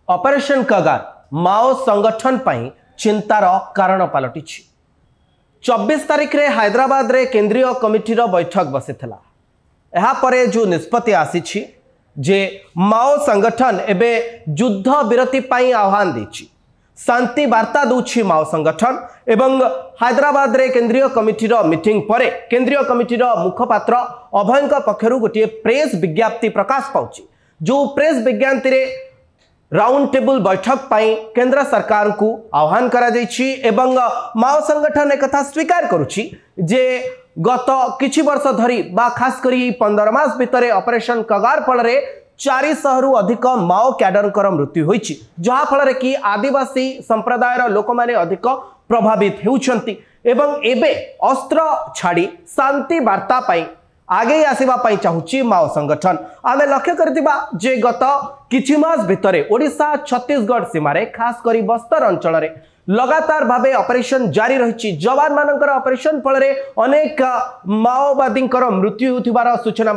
Operation कगार माओ संगठन पर चिंतार कारण पलटि 24 तारिख रे हैदराबाद रे केंद्रीय कमिटीर बैठक बसीथिला। एहा परे जो निष्पत्ति आसी जे माओ संगठन एबे युद्ध विरति पाई आह्वान देछि, शांति वार्ता दूछि माओ संगठन एवं हैदराबाद रे केंद्रीय कमिटीर मीटिंग परे केंद्रीय कमिटीर मुखपात्र अभयंक पक्षरु गोटे प्रेस विज्ञप्ति प्रकाश पाउछि। जो प्रेस विज्ञप्ति रे राउंड टेबल बैठक पाई केंद्र सरकार को आह्वान करा जाइछि एवं माओ संगठन एक कथा स्वीकार करुछि जे गत किछि वर्ष धरी बा खास करी 15 मास भितरे ऑपरेशन कगार फल 400 रु अधिक माओ कैडर मृत्यु होइछि, जहा फल कि आदिवासी संप्रदायर लोक माने अधिक प्रभावित हेउछंती एवं एबे अस्त्र छाड़ी शांति वार्ता पाई आगे आसवा पाई चाहूची माओ संगठन। आमे लक्ष्य करथिबा जे गत किछि मास भितरे ओडिशा छत्तीसगढ़ सीमारे खास करी बस्तर अंचल रे लगातार भावे ऑपरेशन जारी रही। जवान मानकर ऑपरेशन फल अनेक माओवादी मृत्यु होथिबार सूचना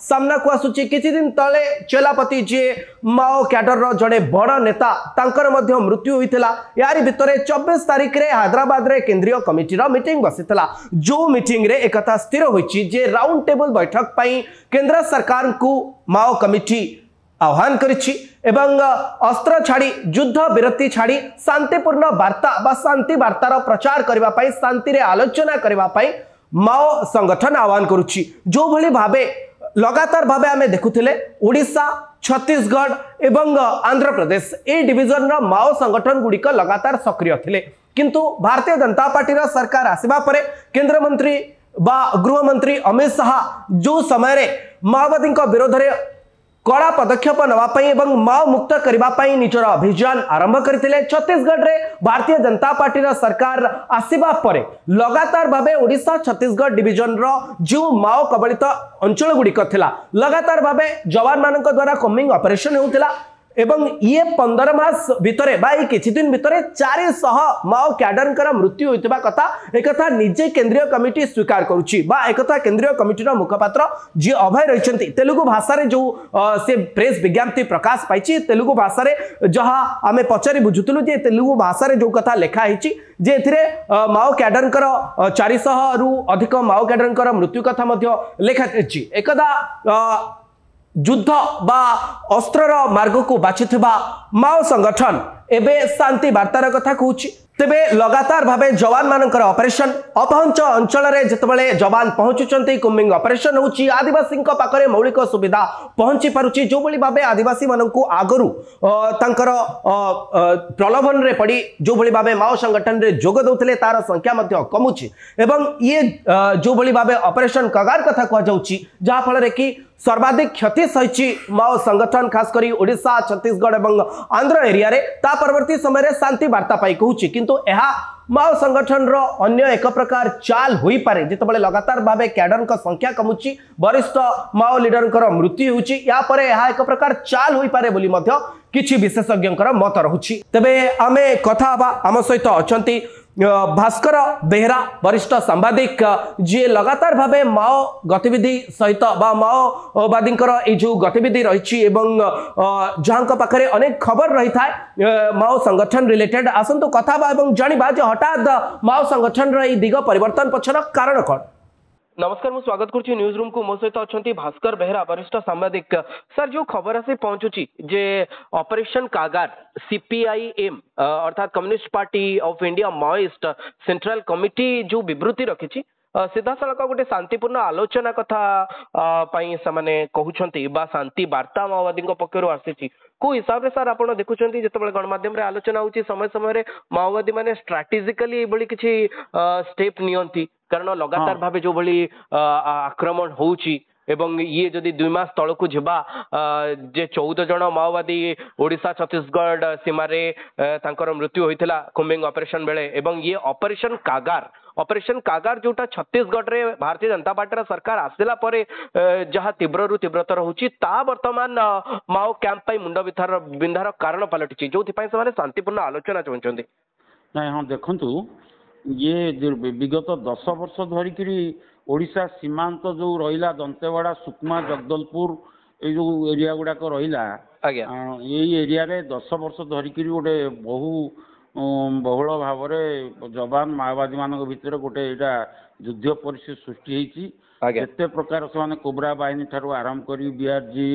सामना को आसुची। किछि दिन तले चेलापति जे माओ कैडर जड़े बड़ नेता तांकर मध्य मृत्यु होइथिला। यारी भितरे 24 तारिख रे हैदराबाद रे केंद्रीय कमिटीर मीटिंग बसिथिला। जो मीटिंग रे एकथा स्थिर होइछि जे राउंड टेबल बैठक पई केंद्र सरकार को माओ कमिटी आह्वान करिछि एवं अस्त्र छाड़ी युद्ध विरति छाड़ी शांतिपूर्ण वार्ता बा शांति वार्तार प्रचार करबा पई शांति रे आलोचना करबा पई माओ संगठन आह्वान करुछि। जो भली भाबे लगातार भाबे आमे देखुथिले ओडिशा छत्तीसगढ़ एवं आंध्र प्रदेश ए डिविजन रा माओ संगठन गुड़िक लगातार सक्रिय थिले, किंतु भारतीय जनता पार्टी रा सरकार आसीबा परे केंद्र मंत्री बा गृह मंत्री अमित शाह जो समय रे माओवादी विरोध रे कड़ा पदक्षेप नवाई और माओ मुक्त करने निजर अभियान आरंभ करते। छत्तीसगढ़ रे भारतीय जनता पार्टी सरकार आसीबा परे लगातार भावे ओडिशा छत्तीसगढ़ डिविजन रो जो माओ कबलित अंचल गुड़िक थिला लगातार भावे जवान मान द्वारा कॉम्बिंग ऑपरेशन होउथिला एवं ये 15 मास भितरे बा किछि दिन भितरे 400 माओ कैडर मृत्यु होइतबा कथा एकथा निजे केंद्रीय कमिटी स्वीकार करुछि बा एकथा केंद्रीय कमिटीर मुखपात्र जे अभय रहिसंती तेलुगु भाषा रे जो से प्रेस विज्ञप्ति प्रकाश पाइछि। तेलुगु भाषा रे जहा आमे पचारि बुझुतलु जे तेलुगु भाषा रे जो कथा लेखा हिछि जे एथिरे माओ कैडर 400 रु अधिक माओ कैडर मृत्यु कथा मध्य लेखा हिछि। एकदा युद्ध बा अस्त्र मार्ग को बाछिथिबा माओ संगठन एबे शांति वार्तार कथा कहूछि। तेबे लगातार भावे जवान मानकर ऑपरेशन अपहंच अंचल रे जतबेले जवान पहुंचुचंती कुम्बिंग ऑपरेशन होछि आदिवासी पाखरे मौलिक सुविधा पहुंची पारुछि। जो बली भावे आदिवासी मानकु आगरु तांकर प्रलोभन रे पड़ी जो बली भावे माओ संगठन रे जोग दउतले तार संख्या मध्य कमुछि एवं ये जो बली भावे ऑपरेशन कगार कथा कह जाउछि जहा फल रे कि सर्वाधिक क्षति सही माओ संगठन खास करी ओडिशा छत्तीसगढ़ एवं आंध्र एरिया रे ता परवर्ती समय रे शांति वार्ता पाई कहूछि, किंतु एहा माओ संगठन रो अन्य एक प्रकार चाल होई पारे जितेबाला लगातार भावे कैडर का संख्या कमुची वरिष्ठ माओ लीडर मृत्यु होउछि या परे एहा एक प्रकार चाल होई पारे बोली मध्य किछि विशेषज्ञ मत रहुछि। तबे आमे कथा बा आम सहित अछंती भास्कर बेहरा वरिष्ठ सांबादिक जी लगातार भावे माओ गतिविधि सहित बा माओवादी जो गतिविधि रही जहां पाखे अनेक खबर रही था माओ संगठन रिलेटेड आसतु कथा जाना हठात माओ संगठन दिग परिवर्तन पछर कारण कौन। नमस्कार मु स्वागत करुच्ची न्यूज रूम को मो सहित अच्छा भास्कर बेहरा वरिष्ठ सांबादिक। सर जो खबर आसी पहुंचुची जे ऑपरेशन कागार सीपीआईएम अर्थात communist party of India Maoist central committee जो विवृत्ति रखी सीधा सड़क गोटे शांतिपूर्ण आलोचना कथा से कहते शांति वार्ता माओवादी पक्ष आसी को हिसाब से सर आप देखुं जो गणमाध्यम आलोचना होती समय समय माओवादी मैंने स्ट्राटेजिकली ये किसी स्टेप नियंती कारण लगातार भावे जो भली आक्रमण होउची एवं ये जदि 2 मास तल को जीवा जे 14 जन माओवादी ओडिशा छत्तीसगढ़ सीमारे तांकर मृत्यु होइथिला कुम्बिंग ऑपरेशन बेले एवं ये ऑपरेशन कागार जोटा छत्तीसगढ़ रे भारतीय जनता पार्टी सरकार आसला परे जहाँ तीव्र रु तीव्रतर होची ता वर्तमान माओ कैंप पई मुंड बिंधार कारण पलटिची जो से शांतिपूर्ण आलोचना चाहते ना। हाँ देखंतु ये विगत 10 वर्ष धरिकी ओडिशा सीमांत जो रहिला दंतेवाड़ा सुकमा जगदलपुर ଏଇ ଯୋଉ ଏରିଆ ଗୁଡାକ ରହିଲା ଆଜ୍ଞା ଏଇ ଏରିଆରେ 10 ବର୍ଷ ଧରିକିରି ଗୋଟେ ବହୁଳ ଭାବରେ ଯବାନ ମାଓବାଦୀ ମାନଙ୍କ ଭିତରେ ଗୋଟେ ଏଇଟା ଯୁଦ୍ଧ ପରିସ୍ଥିତି ସୃଷ୍ଟି ହେଇଛି। ଆଜ୍ଞା ଯେତେ ପ୍ରକାର ସେମାନେ କୋବ୍ରା ବାହିନୀ ଠାରୁ ଆରମ୍ଭ କରି ବିଆରଜି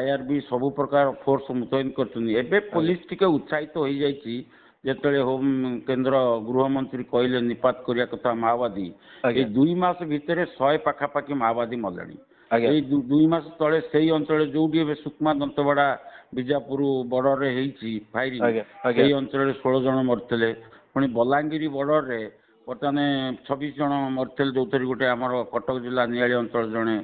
IRB ସବୁ ପ୍ରକାର ଫୋର୍ସ ମୁତୟନ କରିଛନ୍ତି। ଏବେ ପୋଲିସ ଟିକେ ଉତ୍ସାହିତ ହୋଇଯାଇଛି ଯେତେବେଳେ କେନ୍ଦ୍ର ଗୃହମନ୍ତ୍ରୀ କହିଲେ ନିପାତ କରିବା କଥା ମାଓବାଦୀ। ଆଜ୍ଞା ଏଇ 2 ମାସ ଭିତରେ 100 ପାଖାପାଖି ମାଓବାଦୀ ମଲେଣି। ଆଜ୍ଞା ଏଇ 2 ମାସ ତଳେ ସେଇ ଅଞ୍ଚଳରେ ଯୋଉଠି ଏବେ ସୁକମା ଦନ୍ତବାଡା ବିଜାପୁର ବର୍ଡରରେ ହେଇଛି ଫାୟାରିଂ, ଆଜ୍ଞା ଆଜ୍ଞା ସେଇ ଅଞ୍ଚଳରେ 16 ଜଣ ମରିଥିଲେ। ପୁଣି ବଲାଙ୍ଗୀର ବର୍ଡରରେ ବର୍ତ୍ତମାନ 26 ଜଣ ମରିଥିଲେ, ଯୋଉଥିରେ ଗୋଟେ ଆମର କଟକ ଜିଲ୍ଲା ନିଆଳି ଅଞ୍ଚଳ ଜଣେ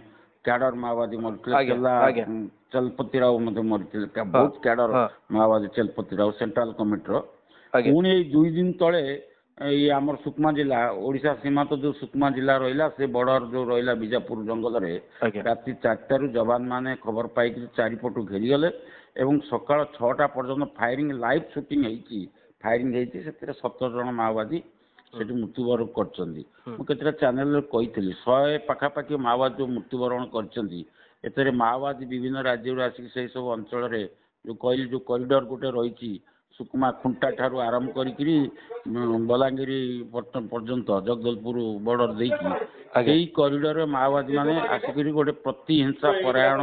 କ୍ୟାଡର ମାଓବାଦୀ ମରିଥିଲେ। ଆଜ୍ଞା ଆଜ୍ଞା ଚଲପତି ରାଓ ମଧ୍ୟ ମରିଥିଲେ, ହଁ ବହୁତ କ୍ୟାଡର ହଁ ମାଓବାଦୀ ଚଲପତି ରାଓ ସେଣ୍ଟ୍ରାଲ କମିଟିର। ଆଜ୍ଞା ପୁଣି ଏଇ 2 ଦିନ ତଳେ ଏଇ ଆମର ସୁକମା ଜିଲ୍ଲା ଓଡିଶା ସୀମାନ୍ତ ଯୋଉ ସୁକମା ଜିଲ୍ଲା ରହିଲା ସେ ବର୍ଡର ଯୋଉ ରହିଲା ବିଜାପୁର ଜଙ୍ଗଲରେ ଆଜ୍ଞା ରାତି 4ଟାରୁ ଯବାନ ମାନେ ଖବର ପାଇକି ଚାରିପଟୁ ଘେରିଗଲେ ଏବଂ ସକାଳ 6ଟା ପର୍ଯ୍ୟନ୍ତ ଫାୟାରିଂ ଲାଇଭ୍ ସୁଟିଂ ହେଇଛି। ଫାୟାରିଂ ହେଇଛି, ସେଥିରେ 17 ଜଣ ମାଓବାଦୀ ସେଠି ମୃତ୍ୟୁବରଣ କରିଛନ୍ତି। ମୁଁ କେତେଟା ଚ୍ୟାନେଲରେ କହିଥିଲି 100 ପାଖାପାଖି ମାଓବାଦୀ ଯୋଉ ମୃତ୍ୟୁବରଣ କରିଛନ୍ତି। ଏଥିରେ ମାଓବାଦୀ ବିଭିନ୍ନ ରାଜ୍ୟରୁ ଆସିକି ସେଇ ସବୁ ଅଞ୍ଚଳରେ ଯୋଉ କହିଲି ଯୋଉ କରିଡର ଗୋଟେ ରହିଛି ସୁକମା ଖୁଣ୍ଟା ଠାରୁ ଆରମ୍ଭ କରିକିରି ବଲାଙ୍ଗୀର ପର୍ଯ୍ୟନ୍ତ ଜଗଦଲପୁର ବର୍ଡର ଦେଇକି ଆଜ୍ଞା ସେଇ କରିଡରରେ ମାଓବାଦୀ ମାନେ ଆସିକିରି ଗୋଟେ ପ୍ରତିହିଂସା ପରାୟଣ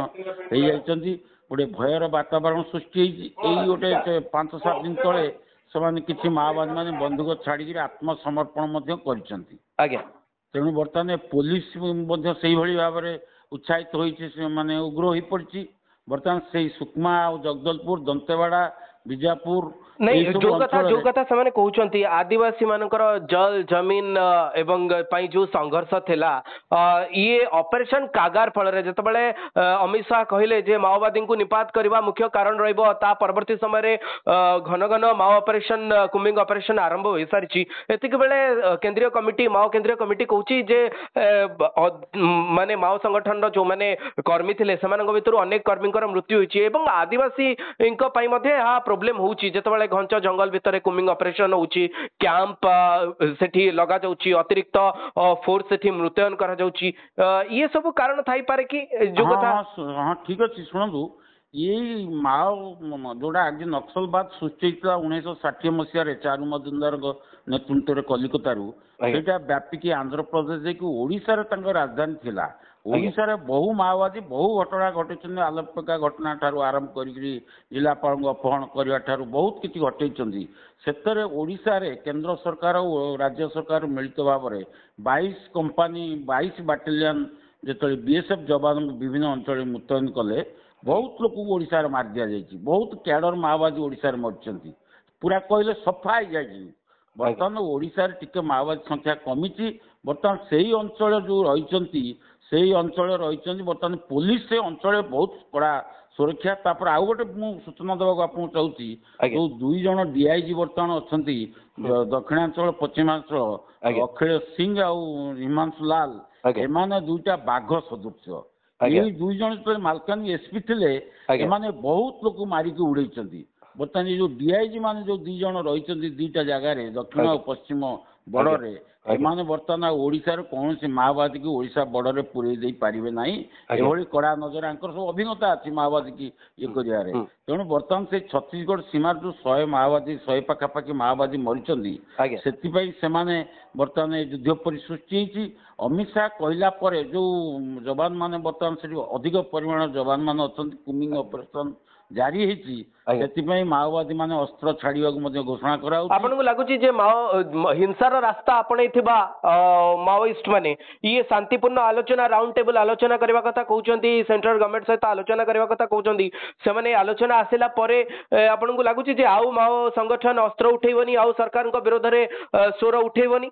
ହେଇଯାଇଛନ୍ତି। ଗୋଟେ ଭୟର ବାତାବରଣ ସୃଷ୍ଟି ହେଇଛି। ଏଇ ଗୋଟେ 5-7 ଦିନ ତଳେ ସେମାନେ କିଛି ମାଓବାଦୀ ମାନେ ବନ୍ଧୁକ ଛାଡିକିରି ଆତ୍ମସମର୍ପଣ ମଧ୍ୟ କରିଛନ୍ତି। ଆଜ୍ଞା ତେଣୁ ବର୍ତ୍ତମାନ ପୋଲିସ ମଧ୍ୟ ସେଇଭଳି ଭାବରେ ଉତ୍ସାହିତ ହୋଇଛି, ମାନେ ଉଗ୍ର ହୋଇପଡ଼ିଛି। ବର୍ତ୍ତମାନ ସେଇ ସୁକମା ଆଉ ଜଗଦଲପୁର ଦନ୍ତେୱାଡା ବିଜାପୁର ନାଇଁ, ଏଇ ସବୁ ଯୋଉ ଅଞ୍ଚଳରେ କଥା ସେମାନେ କହୁଛନ୍ତି ଆଦିବାସୀ ମାନଙ୍କର ଜଳ ଜମିନ ଏବଂ ପାଇଁ ଯୋଉ ସଂଘର୍ଷ ଥିଲା, ଇଏ ଅପରେସନ କାଗାର ଫଳରେ ଯେତେବେଳେ ଅମିତ ଶାହ କହିଲେ ଯେ ମାଓବାଦୀଙ୍କୁ ନିପାତ କରିବା ମୁଖ୍ୟ କାରଣ ରହିବ, ତା ପରବର୍ତ୍ତୀ ସମୟରେ ଘନ ଘନ ମାଓ ଅପରେସନ କୁମ୍ବିଂ ଅପରେସନ ଆରମ୍ଭ ହୋଇସାରିଛି। ଏତିକି ବେଳେ କେନ୍ଦ୍ରୀୟ କମିଟି କହୁଛି ଯେ ମାନେ ମାଓ ସଂଗଠନର ଯୋଉମାନେ କର୍ମୀ ଥିଲେ ସେମାନଙ୍କ ଭିତରୁ ଅନେକ କର୍ମୀଙ୍କର ମୃତ୍ୟୁ ହୋଇଛି ଏବଂ ଆଦିବାସୀଙ୍କ ପାଇଁ ମଧ୍ୟ ଏହା ପ୍ରୋବ୍ଲେମ ହଉଛି। ଯେତେବେଳେ ଘଞ୍ଚ ଜଙ୍ଗଲ ଭିତରେ କୁମିଂ ଅପରେସନ ହଉଛି, କ୍ୟାମ୍ପ ସେଠି ଲଗାଯାଉଛି, ଅତିରିକ୍ତ ଫୋର୍ସ ସେଠି ମୁତୟନ କରାଯାଉଛି, ଇଏ ସବୁ କାରଣ ଥାଇପାରେ କି? ହଁ ଠିକ ଅଛି। ଶୁଣନ୍ତୁ, ଏଇ ମାଓ ଯୋଉଟା ଆଜି ନକ୍ସଲବାଦ ସୃଷ୍ଟି ହେଇଥିଲା 1960 ମସିହାରେ ଚାରୁ ମଜୁମଦାରଙ୍କ ନେତୃତ୍ୱରେ କଲିକତାରୁ, ସେଇଟା ବ୍ୟାପିକି ଆନ୍ଧ୍ରପ୍ରଦେଶ ଯାଇକି ଓଡ଼ିଶାରେ ତାଙ୍କ ରାଜଧାନୀ ଥିଲା। ଓଡ଼ିଶାରେ ବହୁ ମାଓବାଦୀ ବହୁ ଘଟଣା ଘଟିଛନ୍ତି। ଆଲୋପକା ଘଟଣା ଠାରୁ ଆରମ୍ଭ କରିକି ଜିଲ୍ଲାପାଳଙ୍କୁ ଅପହରଣ କରିବା ଠାରୁ ବହୁତ କିଛି ଘଟେଇଛନ୍ତି। ସେଥିରେ ଓଡ଼ିଶାରେ କେନ୍ଦ୍ର ସରକାର ଓ ରାଜ୍ୟ ସରକାର ମିଳିତ ଭାବରେ 22 ବାଟାଲିୟନ ଯେତେବେଳେ BSF ଯବାନଙ୍କୁ ବିଭିନ୍ନ ଅଞ୍ଚଳରେ ମୁତୟନ କଲେ, ବହୁତ ଲୋକଙ୍କୁ ଓଡ଼ିଶାରେ ମାରି ଦିଆଯାଇଛି। ବହୁତ କ୍ୟାଡର ମାଓବାଦୀ ଓଡ଼ିଶାରେ ମରିଛନ୍ତି। ପୁରା କହିଲେ ସଫା ହେଇଯାଇଛି। ବର୍ତ୍ତମାନ ଓଡ଼ିଶାରେ ଟିକେ ମାଓବାଦୀ ସଂଖ୍ୟା କମିଛି। ବର୍ତ୍ତମାନ ସେଇ ଅଞ୍ଚଳରେ ଯୋଉ ରହିଛନ୍ତି ବର୍ତ୍ତମାନ ପୋଲିସ ସେ ଅଞ୍ଚଳରେ ବହୁତ କଡ଼ା ସୁରକ୍ଷା। ତାପରେ ଆଉ ଗୋଟେ ମୁଁ ସୂଚନା ଦେବାକୁ ଆପଣଙ୍କୁ ଚାହୁଁଛି, ଯୋଉ 2 ଜଣ DIG ବର୍ତ୍ତମାନ ଅଛନ୍ତି ଦକ୍ଷିଣାଞ୍ଚଳ ପଶ୍ଚିମାଞ୍ଚଳ, ଅଖିଳ ସିଂ ଆଉ ହିମାଂଶୁ ଲାଲ, ଏମାନେ 2ଟା ବାଘ ସଦୃଶ୍ୟ। ଏଇ 2 ଜଣ ଯେତେବେଳେ ମାଲକାନଗିରି SP ଥିଲେ, ଏମାନେ ବହୁତ ଲୋକ ମାରିକି ଉଡେଇଛନ୍ତି। ବର୍ତ୍ତମାନ ଏଇ ଯୋଉ DIG ମାନେ ଯୋଉ 2 ଜଣ ରହିଛନ୍ତି 2ଟା ଜାଗାରେ ଦକ୍ଷିଣ ଆଉ ପଶ୍ଚିମ ବର୍ଡରରେ, ଏମାନେ ବର୍ତ୍ତମାନ ଓଡ଼ିଶାର କୌଣସି ମାଓବାଦୀକୁ ଓଡ଼ିଶା ବର୍ଡରରେ ପୁରେଇ ଦେଇ ପାରିବେ ନାହିଁ। ଏଭଳି କଡ଼ା ନଜର ଆଙ୍କର ସବୁ ଅଭିଜ୍ଞତା ଅଛି ମାଓବାଦୀ କି ଇଏ କରିବାରେ। ତେଣୁ ବର୍ତ୍ତମାନ ସେଇ ଛତିଶଗଡ଼ ସୀମାର ଯୋଉ 100 ପାଖାପାଖି ମାଓବାଦୀ ମରିଛନ୍ତି, ସେଥିପାଇଁ ସେମାନେ ବର୍ତ୍ତମାନ ଏ ଯୁଦ୍ଧ ପରି ସୃଷ୍ଟି ହେଇଛି। ଅମିତ ଶାହ କହିଲା ପରେ ଯୋଉ ଯବାନ ମାନେ ବର୍ତ୍ତମାନ ସେଠି ଅଧିକ ପରିମାଣର ଯବାନ ମାନେ ଅଛନ୍ତି, କୁମିଂ ଅପରେସନ ଜାରି ହେଇଛି, ସେଥିପାଇଁ ମାଓବାଦୀ ମାନେ ଅସ୍ତ୍ର ଛାଡିବାକୁ ମଧ୍ୟ ଘୋଷଣା କରାଯାଉଛି। ଆପଣଙ୍କୁ ଲାଗୁଛି ଯେ ହିଂସାର ରାସ୍ତା ଆପଣେଇଥିବା ମାଓଇଷ୍ଟ ମାନେ ଇଏ ଶାନ୍ତିପୂର୍ଣ୍ଣ ଆଲୋଚନା, ରାଉଣ୍ଡ ଟେବୁଲ ଆଲୋଚନା କରିବା କଥା କହୁଛନ୍ତି, ସେଣ୍ଟ୍ରାଲ ଗଭର୍ଣ୍ଣମେଣ୍ଟ ସହିତ ଆଲୋଚନା କରିବା କଥା କହୁଛନ୍ତି, ସେମାନେ ଆଲୋଚନା ଆସିଲା ପରେ ଆପଣଙ୍କୁ ଲାଗୁଛି ଯେ ଆଉ ମାଓ ସଂଗଠନ ଅସ୍ତ୍ର ଉଠେଇବନି, ଆଉ ସରକାରଙ୍କ ବିରୋଧରେ ସ୍ୱର ଉଠେଇବନି?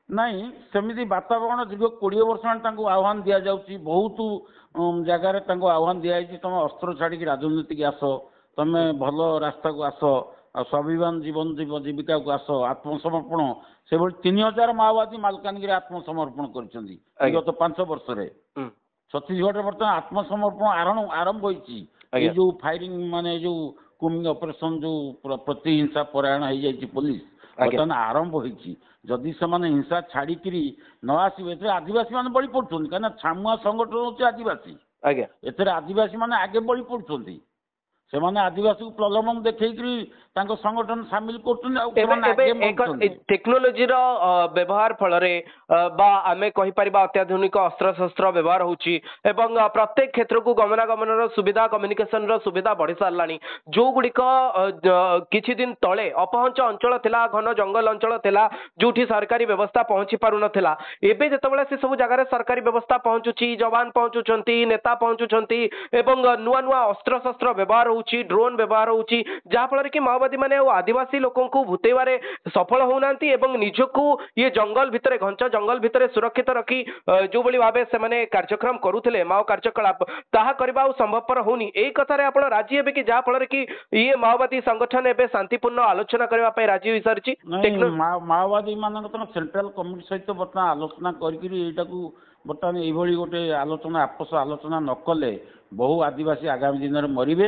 ନାଇଁ, ସେମିତି ବାତାବରଣ ଦୀର୍ଘ 20 ବର୍ଷ ହେଲାଣି ତାଙ୍କୁ ଆହ୍ୱାନ ଦିଆଯାଉଛି। ବହୁତ ଜାଗାରେ ତାଙ୍କୁ ଆହ୍ୱାନ ଦିଆଯାଇଛି, ତମେ ଅସ୍ତ୍ର ଛାଡିକି ରାଜନୀତିକି ଆସ, ତମେ ଭଲ ରାସ୍ତାକୁ ଆସ, ଆଉ ସ୍ୱାଭିମାନ ଜୀବିକାକୁ ଆସ, ଆତ୍ମସମର୍ପଣ। ସେଭଳି 3000 ମାଓବାଦୀ ମାଲକାନଗିରି ଆତ୍ମସମର୍ପଣ କରିଛନ୍ତି ବିଗତ 5 ବର୍ଷରେ। ଛତିଶଗଡ଼ରେ ବର୍ତ୍ତମାନ ଆତ୍ମସମର୍ପଣ ଆରମ୍ଭ ହୋଇଛି। ଏଇ ଯୋଉ ଫାୟାରିଂ ମାନେ ଯୋଉ କୁମିଂ ଅପରେସନ ଯୋଉ ପ୍ରତିହିଂସା ପରାୟଣ ହେଇଯାଇଛି ପୋଲିସ, ବର୍ତ୍ତମାନ ଆରମ୍ଭ ହୋଇଛି। ଯଦି ସେମାନେ ହିଂସା ଛାଡିକିରି ନ ଆସିବେ, ଏଥିରେ ଆଦିବାସୀ ମାନେ ବଳି ପଡୁଛନ୍ତି। କାହିଁକିନା ଛାମୁଆ ସଂଗଠନ ହଉଛି ଆଦିବାସୀ। ଆଜ୍ଞା ଏଥିରେ ଆଦିବାସୀ ମାନେ ଆଗେ ବଳି ପଡୁଛନ୍ତି। ସେମାନେ ଆଦିବାସୀକୁ ପ୍ରଲୋଭନ ଦେଖେଇକିରି ତାଙ୍କ ସଂଗଠନ ସାମିଲ କରୁଛନ୍ତି ଆଉ ସେମାନେ ଆଗେ ମରୁଛନ୍ତି। ଟେକ୍ନୋଲୋଜିର ବ୍ୟବହାର ଫଳରେ ବା ଆମେ କହିପାରିବା ଅତ୍ୟାଧୁନିକ ଅସ୍ତ୍ରଶସ୍ତ୍ର ବ୍ୟବହାର ହେଉଛି ଏବଂ ପ୍ରତ୍ୟେକ କ୍ଷେତ୍ରକୁ ଗମନାଗମନର ସୁବିଧା କମ୍ୟୁନିକେସନର ସୁବିଧା ବଢି ସାରିଲାଣି। ଯୋଉଗୁଡିକ କିଛି ଦିନ ତଳେ ଅପହଞ୍ଚ ଅଞ୍ଚଳ ଥିଲା, ଘନ ଜଙ୍ଗଲ ଅଞ୍ଚଳ ଥିଲା, ଯୋଉଠି ସରକାରୀ ବ୍ୟବସ୍ଥା ପହଞ୍ଚି ପାରୁନଥିଲା, ଏବେ ଯେତେବେଳେ ସେ ସବୁ ଜାଗାରେ ସରକାରୀ ବ୍ୟବସ୍ଥା ପହଞ୍ଚୁଛି, ଯବାନ ପହଞ୍ଚୁଛନ୍ତି, ନେତା ପହଞ୍ଚୁଛନ୍ତି ଏବଂ ନୂଆ ନୂଆ ଅସ୍ତ୍ରଶସ୍ତ୍ର ବ୍ୟବହାର ହଉଛି, ଡ୍ରୋନ୍ ବ୍ୟବହାର ହଉଛି, ଯାହାଫଳରେ କି ମାଓବାଦୀ ମାନେ ଆଉ ଆଦିବାସୀ ଲୋକଙ୍କୁ ଭୁତେଇବାରେ ସଫଳ ହଉନାହାନ୍ତି ଏବଂ ନିଜକୁ ଇଏ ଜଙ୍ଗଲ ଭିତରେ ଘଞ୍ଚ ଜଙ୍ଗଲ ଭିତରେ ସୁରକ୍ଷିତ ରଖି ଯୋଉଭଳି ଭାବେ ସେମାନେ କାର୍ଯ୍ୟକ୍ରମ କରୁଥିଲେ ମାଓ କାର୍ଯ୍ୟକଳାପ, ତାହା କରିବା ଆଉ ସମ୍ଭବପର ହଉନି। ଏଇ କଥାରେ ଆପଣ ରାଜି ହେବେ କି ଯାହା ଫଳରେ କି ଇଏ ମାଓବାଦୀ ସଂଗଠନ ଏବେ ଶାନ୍ତିପୂର୍ଣ୍ଣ ଆଲୋଚନା କରିବା ପାଇଁ ରାଜି ହୋଇସାରିଛି? ମାଓବାଦୀ ମାନଙ୍କ ସେଣ୍ଟ୍ରାଲ କମିଟି ସହିତ ବର୍ତ୍ତମାନ ଆଲୋଚନା କରିକିରି ଏଇଟାକୁ ବର୍ତ୍ତମାନ ଏଇଭଳି ଗୋଟେ ଆଲୋଚନା ଆପୋଷ ଆଲୋଚନା ନ କଲେ ବହୁ ଆଦିବାସୀ ଆଗାମୀ ଦିନରେ ମରିବେ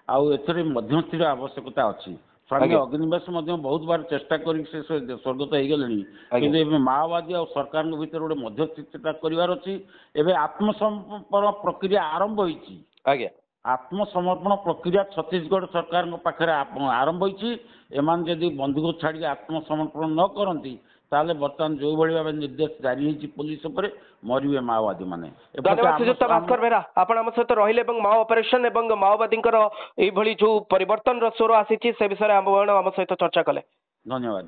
ଆଉ ଏଥିରେ ମଧ୍ୟସ୍ଥିର ଆବଶ୍ୟକତା ଅଛି। ସ୍ୱାମୀ ଅଗ୍ନିବେଶ ମଧ୍ୟ ବହୁତ ବାର ଚେଷ୍ଟା କରିକି ସେ ସ୍ୱର୍ଗତ ହେଇଗଲେଣି, କିନ୍ତୁ ଏବେ ମାଓବାଦୀ ଆଉ ସରକାରଙ୍କ ଭିତରେ ଗୋଟେ ମଧ୍ୟସ୍ଥିତା କରିବାର ଅଛି। ଏବେ ଆତ୍ମସମର୍ପଣ ପ୍ରକ୍ରିୟା ଆରମ୍ଭ ହୋଇଛି। ଆତ୍ମସମର୍ପଣ ପ୍ରକ୍ରିୟା ଛତିଶଗଡ଼ ସରକାରଙ୍କ ପାଖରେ ଆରମ୍ଭ ହୋଇଛି। ଏମାନେ ଯଦି ବନ୍ଧୁକ ଛାଡ଼ିକି ଆତ୍ମସମର୍ପଣ ନ କରନ୍ତି ତାହେଲେ ବର୍ତ୍ତମାନ ଯୋଉଭଳି ଭାବେ ନିର୍ଦ୍ଦେଶ ଜାରି ହେଇଛି ପୋଲିସ ଉପରେ ମରିବେ ମାଓବାଦୀ ମାନେ। ଧନ୍ୟବାଦ ଶ୍ରୀଯୁକ୍ତ ଭାସ୍କର ବେହେରା, ଆପଣ ଆମ ସହିତ ରହିଲେ ଏବଂ ମାଓ ଅପରେସନ ଏବଂ ମାଓବାଦୀଙ୍କର ଏଇଭଳି ଯୋଉ ପରିବର୍ତ୍ତନର ସ୍ୱର ଆସିଛି ସେ ବିଷୟରେ ଆମ ସହିତ ଚର୍ଚ୍ଚା କଲେ। ଧନ୍ୟବାଦ।